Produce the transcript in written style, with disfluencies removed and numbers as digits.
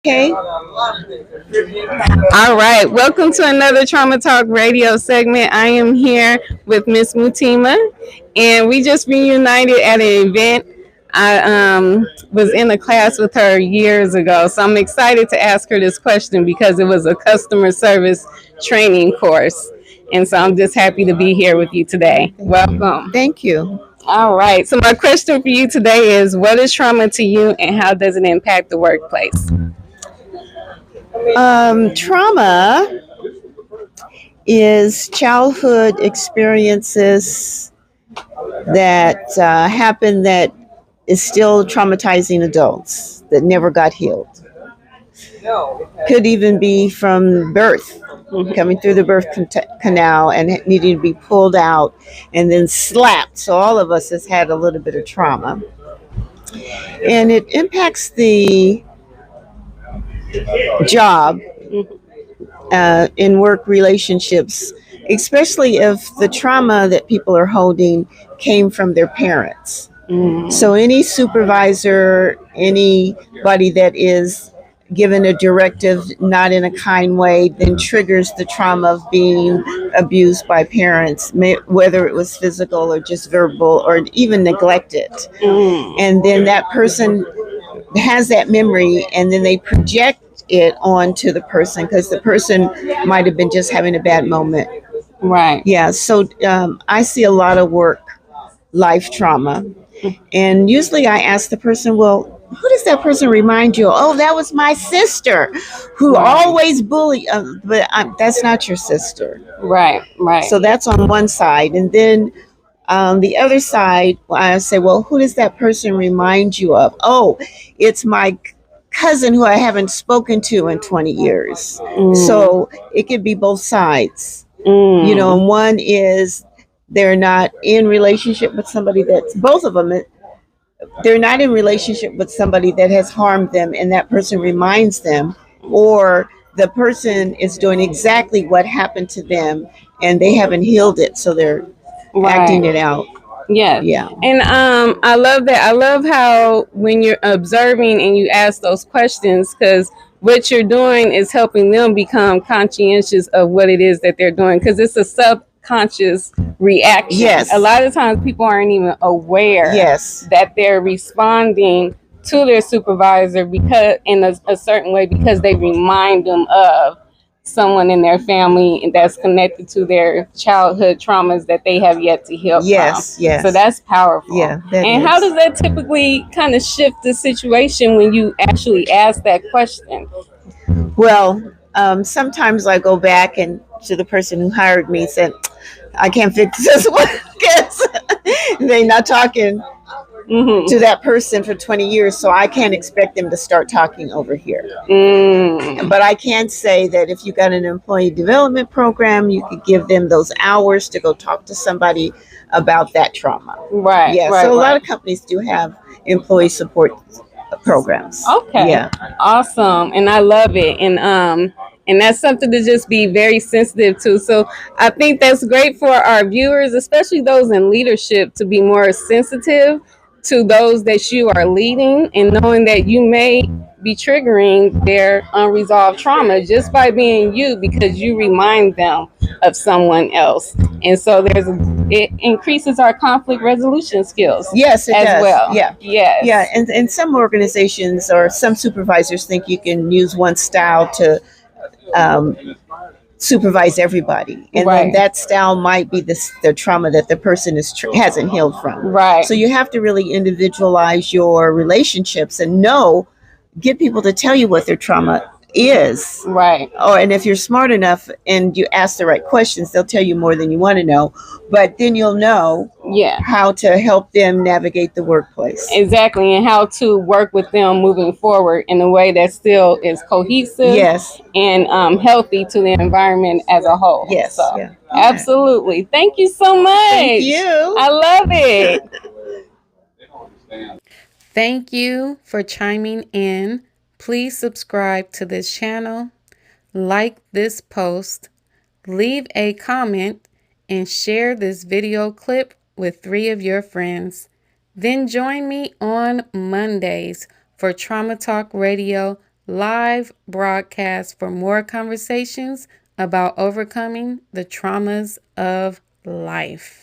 Okay. All right, welcome to another Trauma Talk radio segment. I am here with Miss Mutima, and we just reunited at an event. I was in a class with her years ago, so I'm excited to ask her this question because it was a customer service training course. And so I'm just happy to be here with you today. Welcome. Thank you. All right, so my question for you today is, what is trauma to you and how does it impact the workplace? Trauma is childhood experiences that happen that is still traumatizing adults that never got healed. Could even be from birth, coming through the birth canal and needing to be pulled out and then slapped. So all of us has had a little bit of trauma. And it impacts the job in work relationships, especially if the trauma that people are holding came from their parents. So any supervisor, anybody that is given a directive not in a kind way, then triggers the trauma of being abused by parents, whether it was physical or just verbal or even neglected. And then that person has that memory and then they project it onto the person because the person might have been just having a bad moment. Right. Yeah, so I see a lot of work life trauma. And usually I ask the person, well, who does that person remind you of? Oh, that was my sister who always bullied. But that's not your sister. Right, right. So that's on one side. And then on the other side, I say, well, who does that person remind you of? Oh, it's my cousin who I haven't spoken to in 20 years. So it could be both sides. You know, and one is they're not in relationship with somebody that's both of them. They're not in relationship with somebody that has harmed them and that person reminds them, or the person is doing exactly what happened to them and they haven't healed it. So they're acting it out. Yeah. And I love that. I love how when you're observing and you ask those questions, because what you're doing is helping them become conscientious of what it is that they're doing, because it's a subconscious reaction. Yes. A lot of times people aren't even aware that they're responding to their supervisor because in a certain way because they remind them of someone in their family that's connected to their childhood traumas that they have yet to heal from. Yes. So that's powerful. Yeah. And how does that typically kind of shift the situation when you actually ask that question? Well, sometimes I go back and to the person who hired me and said, I can't fix this one because they're not talking to that person for 20 years, so I can't expect them to start talking over here. But I can say that if you got an employee development program, you could give them those hours to go talk to somebody about that trauma. Right. Yeah. So a lot of companies do have employee support programs. Okay. Yeah. Awesome. And I love it. And that's something to just be very sensitive to. So I think that's great for our viewers, especially those in leadership, to be more sensitive to those that you are leading and knowing that you may be triggering their unresolved trauma just by being you because you remind them of someone else. And so it increases our conflict resolution skills. Yes, it does. Well. Yeah. Yes. Yeah. And some organizations or some supervisors think you can use one style to supervise everybody, and then that style might be the trauma that the person hasn't healed from. Right. So you have to really individualize your relationships and get people to tell you what their trauma is. Right. Oh, and if you're smart enough and you ask the right questions, they'll tell you more than you want to know. But then you'll know how to help them navigate the workplace. Exactly, and how to work with them moving forward in a way that still is cohesive and healthy to the environment as a whole. Yes. So, absolutely. Thank you so much. Thank you. I love it. Thank you for chiming in. Please subscribe to this channel, like this post, leave a comment, and share this video clip with 3 of your friends. Then join me on Mondays for Trauma Talk Radio live broadcast for more conversations about overcoming the traumas of life.